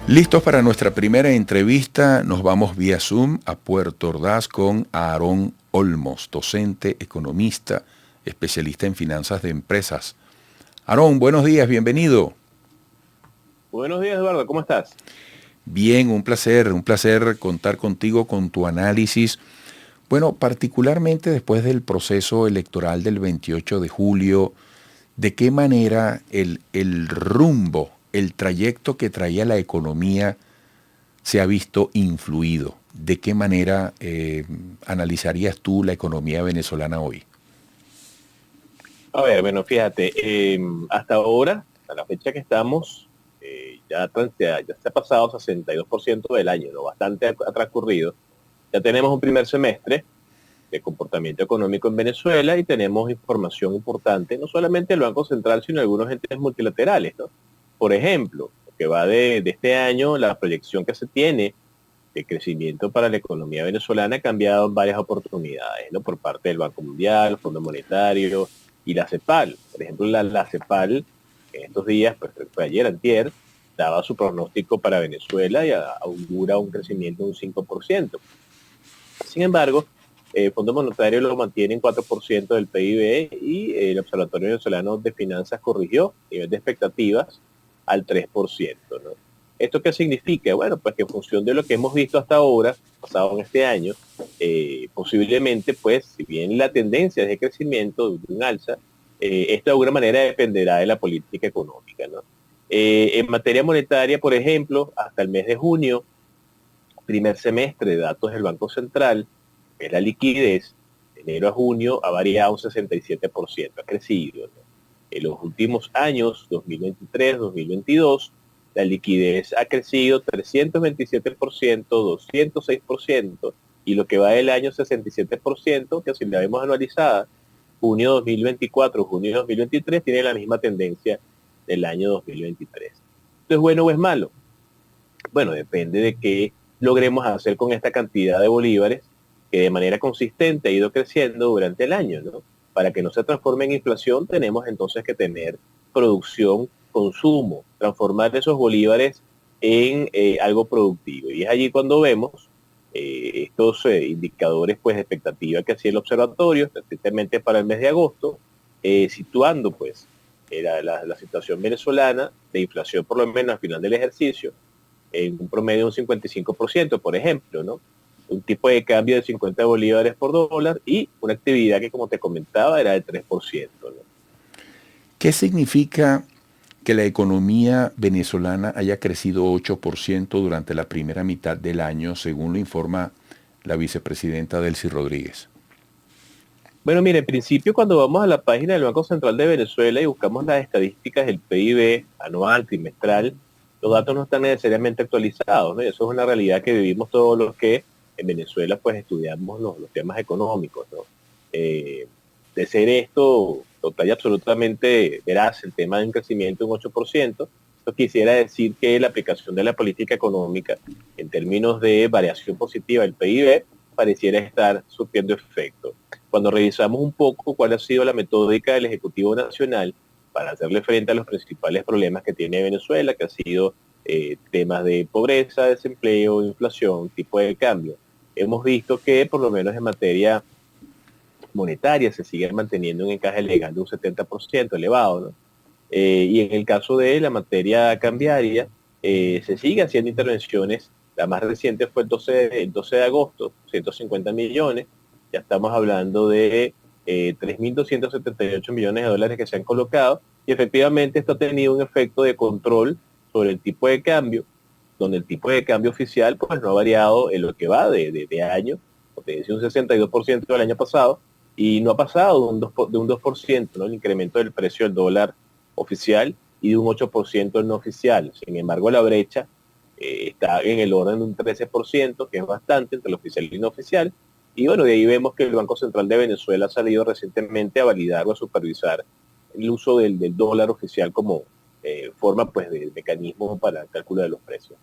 Listos para nuestra primera entrevista, nos vamos vía Zoom a Puerto Ordaz con Aarón Olmos, docente, economista, especialista en finanzas de empresas. Aarón, buenos días, bienvenido. Buenos días, Eduardo, ¿cómo estás? Bien, un placer contar contigo con tu análisis. Bueno, particularmente después del proceso electoral del 28 de julio, ¿de qué manera el rumbo, el trayecto que traía la economía se ha visto influido? ¿De qué manera analizarías tú la economía venezolana hoy? A ver, bueno, fíjate, hasta ahora, a la fecha que estamos, ya se ha pasado 62% del año, ¿no? Bastante ha transcurrido. Ya tenemos un primer semestre de comportamiento económico en Venezuela y tenemos información importante, no solamente del Banco Central, sino de algunos entes multilaterales, ¿no? Por ejemplo, lo que va de este año, la proyección que se tiene de crecimiento para la economía venezolana ha cambiado en varias oportunidades, ¿no? Por parte del Banco Mundial, el Fondo Monetario y la CEPAL. Por ejemplo, la CEPAL en estos días, pues fue ayer, antier, daba su pronóstico para Venezuela y augura un crecimiento de un 5%. Sin embargo, el Fondo Monetario lo mantiene en 4% del PIB y el Observatorio Venezolano de Finanzas corrigió nivel de expectativas al 3%, ¿no? ¿Esto qué significa? Bueno, pues que en función de lo que hemos visto hasta ahora, pasado en este año, posiblemente, pues, si bien la tendencia es de crecimiento, de un alza, esto de alguna manera dependerá de la política económica, ¿no? En materia monetaria, por ejemplo, hasta el mes de junio, primer semestre de datos del Banco Central, que es la liquidez, de enero a junio ha variado un 67%, ha crecido, ¿no? En los últimos años, 2023, 2022, la liquidez ha crecido 327%, 206%, y lo que va del año 67%, que si la vemos anualizada, junio 2024, junio 2023, tiene la misma tendencia del año 2023. ¿Esto es bueno o es malo? Bueno, depende de qué logremos hacer con esta cantidad de bolívares que de manera consistente ha ido creciendo durante el año, ¿no? Para que no se transforme en inflación, tenemos entonces que tener producción, consumo, transformar esos bolívares en algo productivo. Y es allí cuando vemos estos indicadores pues, de expectativa que hacía el observatorio, especialmente para el mes de agosto, situando pues la situación venezolana de inflación por lo menos al final del ejercicio en un promedio de un 55%, por ejemplo, ¿no? Un tipo de cambio de 50 bolívares por dólar y una actividad que, como te comentaba, era del 3%, ¿no? ¿Qué significa que la economía venezolana haya crecido 8% durante la primera mitad del año, según lo informa la vicepresidenta Delcy Rodríguez? Bueno, mire, en principio cuando vamos a la página del Banco Central de Venezuela y buscamos las estadísticas del PIB anual, trimestral, los datos no están necesariamente actualizados, ¿no? Y eso es una realidad que vivimos todos los que en Venezuela pues estudiamos los temas económicos, ¿no? De ser esto total y absolutamente veraz, el tema de un crecimiento de un 8%, esto quisiera decir que la aplicación de la política económica en términos de variación positiva del PIB pareciera estar surtiendo efecto. Cuando revisamos un poco cuál ha sido la metódica del Ejecutivo Nacional para hacerle frente a los principales problemas que tiene Venezuela, que ha sido temas de pobreza, desempleo, inflación, tipo de cambio, hemos visto que por lo menos en materia monetaria se sigue manteniendo un encaje legal de un 70% elevado, ¿no? Y en el caso de la materia cambiaria, se sigue haciendo intervenciones. La más reciente fue el 12 de agosto, 150 millones. Ya estamos hablando de 3.278 millones de dólares que se han colocado. Y efectivamente esto ha tenido un efecto de control sobre el tipo de cambio, donde el tipo de cambio oficial pues no ha variado en lo que va de año, porque decía un 62% del año pasado, y no ha pasado de un 2%, ¿no? El incremento del precio del dólar oficial y de un 8% el no oficial. Sin embargo, la brecha está en el orden de un 13%, que es bastante entre el oficial y el no oficial. Y bueno, de ahí vemos que el Banco Central de Venezuela ha salido recientemente a validar o a supervisar el uso del dólar oficial como forma pues de mecanismo para el cálculo de los precios.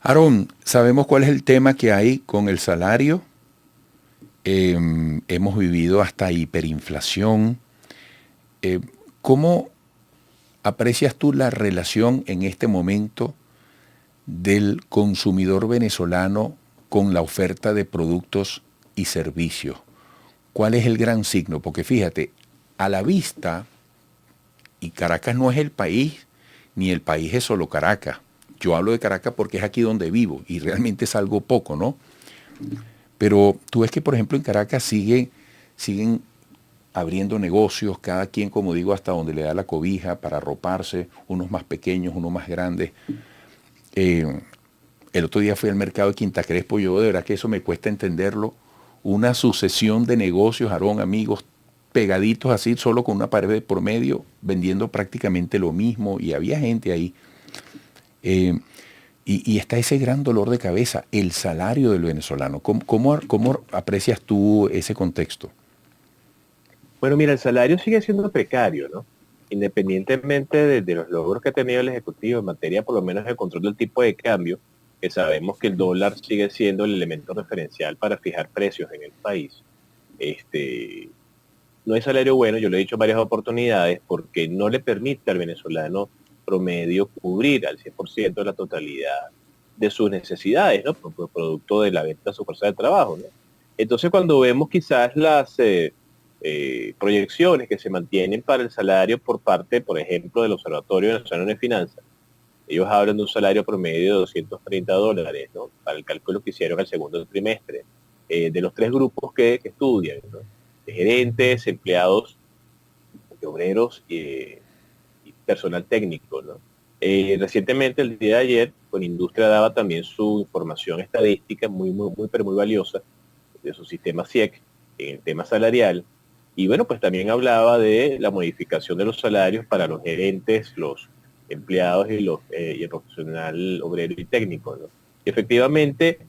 Aarón, sabemos cuál es el tema que hay con el salario. Hemos vivido hasta hiperinflación. Eh, ¿Cómo aprecias tú la relación en este momento del consumidor venezolano con la oferta de productos y servicios? ¿Cuál es el gran signo? Porque fíjate, a la vista, y Caracas no es el país, ni el país es solo Caracas. Yo hablo de Caracas porque es aquí donde vivo y realmente es algo poco, ¿no? Pero tú ves que, por ejemplo, en Caracas siguen abriendo negocios, cada quien, como digo, hasta donde le da la cobija para arroparse, unos más pequeños, unos más grandes. Eh, el otro día fui al mercado de Quinta Crespo, yo de verdad que eso me cuesta entenderlo. Una sucesión de negocios, Aarón, amigos, pegaditos así, solo con una pared por medio, vendiendo prácticamente lo mismo, y había gente ahí. Eh, y está ese gran dolor de cabeza, el salario del venezolano. ¿Cómo aprecias tú ese contexto? Bueno, mira, el salario sigue siendo precario, ¿no? Independientemente de los logros que ha tenido el Ejecutivo en materia, por lo menos, de control del tipo de cambio, que sabemos que el dólar sigue siendo el elemento referencial para fijar precios en el país. Este, no hay salario bueno, yo lo he dicho en varias oportunidades, porque no le permite al venezolano promedio cubrir al 100% de la totalidad de sus necesidades, ¿no? Por producto de la venta de su fuerza de trabajo, ¿no? Entonces, cuando vemos quizás las proyecciones que se mantienen para el salario por parte, por ejemplo, del Observatorio Nacional de Finanzas, ellos hablan de un salario promedio de $230, ¿no? Para el cálculo que hicieron al segundo trimestre, de los tres grupos que estudian, ¿no? De gerentes, empleados, de obreros y personal técnico, ¿no? Recientemente, el día de ayer, con Industria daba también su información estadística pero muy valiosa de su sistema CIEC en el tema salarial. Y bueno, pues también hablaba de la modificación de los salarios para los gerentes, los empleados y el profesional obrero y técnico, ¿no? Y efectivamente,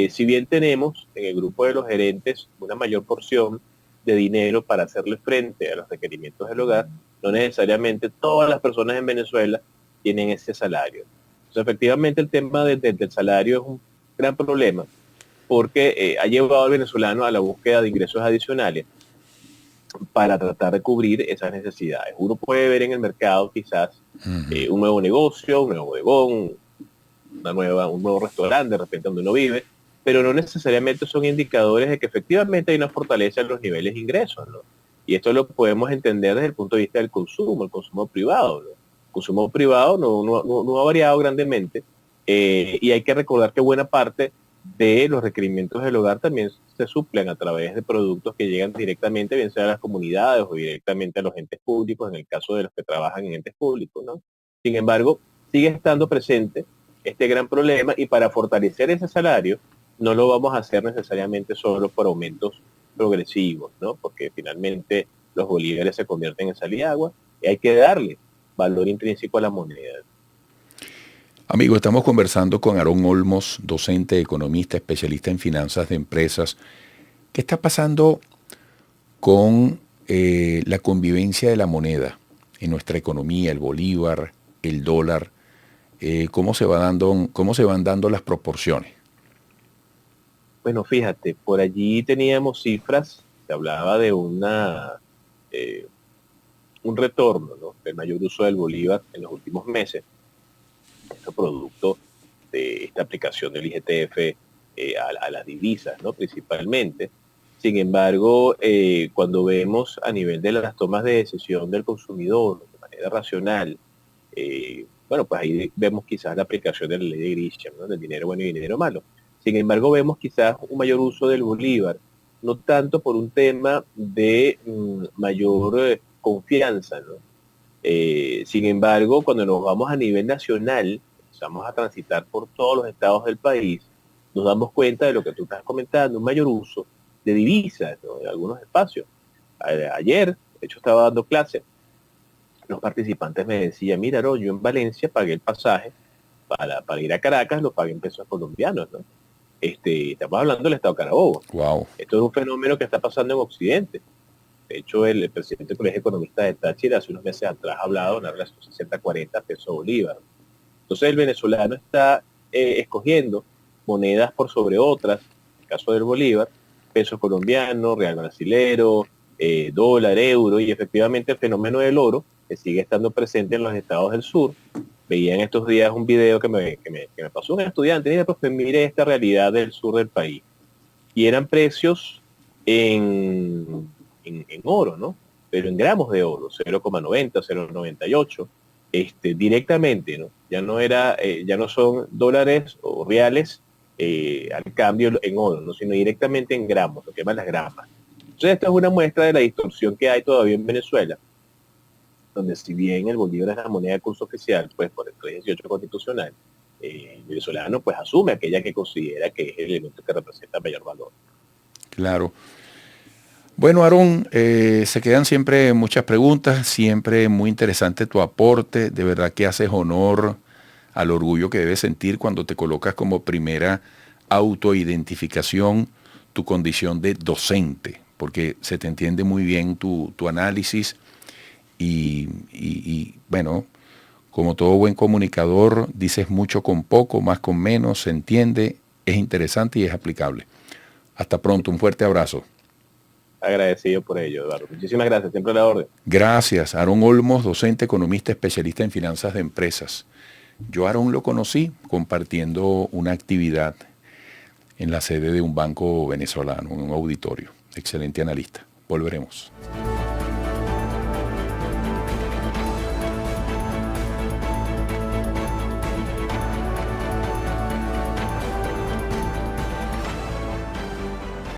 si bien tenemos en el grupo de los gerentes una mayor porción de dinero para hacerle frente a los requerimientos del hogar, no necesariamente todas las personas en Venezuela tienen ese salario. Entonces, efectivamente, el tema del salario es un gran problema porque ha llevado al venezolano a la búsqueda de ingresos adicionales para tratar de cubrir esas necesidades. Uno puede ver en el mercado quizás un nuevo negocio, un nuevo bodegón, un nuevo restaurante, de repente donde uno vive, pero no necesariamente son indicadores de que efectivamente hay una fortaleza en los niveles de ingresos, ¿no? Y esto lo podemos entender desde el punto de vista del consumo, el consumo privado, ¿no? El consumo privado no ha variado grandemente, y hay que recordar que buena parte de los requerimientos del hogar también se suplen a través de productos que llegan directamente, bien sea a las comunidades o directamente a los entes públicos, en el caso de los que trabajan en entes públicos, ¿no? Sin embargo, sigue estando presente este gran problema, y para fortalecer ese salario no lo vamos a hacer necesariamente solo por aumentos progresivos, ¿no? Porque finalmente los bolívares se convierten en sal y agua y hay que darle valor intrínseco a la moneda. Amigo, estamos conversando con Aarón Olmos, docente, economista, especialista en finanzas de empresas. ¿Qué está pasando con la convivencia de la moneda en nuestra economía, el bolívar, el dólar? ¿Cómo se van dando las proporciones? Bueno, fíjate, por allí teníamos cifras, se hablaba de eh, un retorno, ¿no?, del mayor uso del bolívar en los últimos meses. Esto producto de esta aplicación del IGTF a las divisas, ¿no?, principalmente. Sin embargo, cuando vemos a nivel de las tomas de decisión del consumidor de manera racional, bueno, pues ahí vemos quizás la aplicación de la ley de Grisham, ¿no?, del dinero bueno y dinero malo. Sin embargo, vemos quizás un mayor uso del bolívar, no tanto por un tema de mayor confianza, ¿no? Sin embargo, cuando nos vamos a nivel nacional, empezamos a transitar por todos los estados del país, nos damos cuenta de lo que tú estás comentando, un mayor uso de divisas, ¿no?, en algunos espacios. Ayer, de hecho, estaba dando clases, los participantes me decían, mira, no, yo en Valencia pagué el pasaje para ir a Caracas, lo pagué en pesos colombianos, ¿no? Estamos hablando del estado de Carabobo. Wow. Esto es un fenómeno que está pasando en Occidente. De hecho, el presidente del Colegio de Economistas de Táchira hace unos meses atrás ha hablado de una relación 60-40 peso bolívar. Entonces el venezolano está escogiendo monedas por sobre otras, en el caso del bolívar, peso colombiano, real brasilero, dólar, euro, y efectivamente el fenómeno del oro, que sigue estando presente en los estados del sur, Veía en estos días un video que me pasó un estudiante. Mira, profe, mire esta realidad del sur del país. Y eran precios en oro, ¿no? Pero en gramos de oro, 0,90, 0,98, directamente, ¿no? Ya no son dólares o reales al cambio en oro, ¿no? Sino directamente en gramos, lo que llaman las gramas. Entonces, esta es una muestra de la distorsión que hay todavía en Venezuela, donde si bien el bolívar es la moneda de curso oficial, pues por el 318 constitucional, el venezolano pues asume aquella que considera que es el elemento que representa mayor valor. Claro. Bueno, Aarón, se quedan siempre muchas preguntas, siempre muy interesante tu aporte, de verdad que haces honor al orgullo que debes sentir cuando te colocas como primera autoidentificación tu condición de docente, porque se te entiende muy bien tu análisis y bueno, como todo buen comunicador, dices mucho con poco, más con menos, se entiende, es interesante y es aplicable. Hasta pronto, un fuerte abrazo. Agradecido por ello, Eduardo. Muchísimas gracias, siempre a la orden. Gracias, Aarón Olmos, docente, economista, especialista en finanzas de empresas. Yo a Aarón lo conocí compartiendo una actividad en la sede de un banco venezolano, en un auditorio. Excelente analista. Volveremos.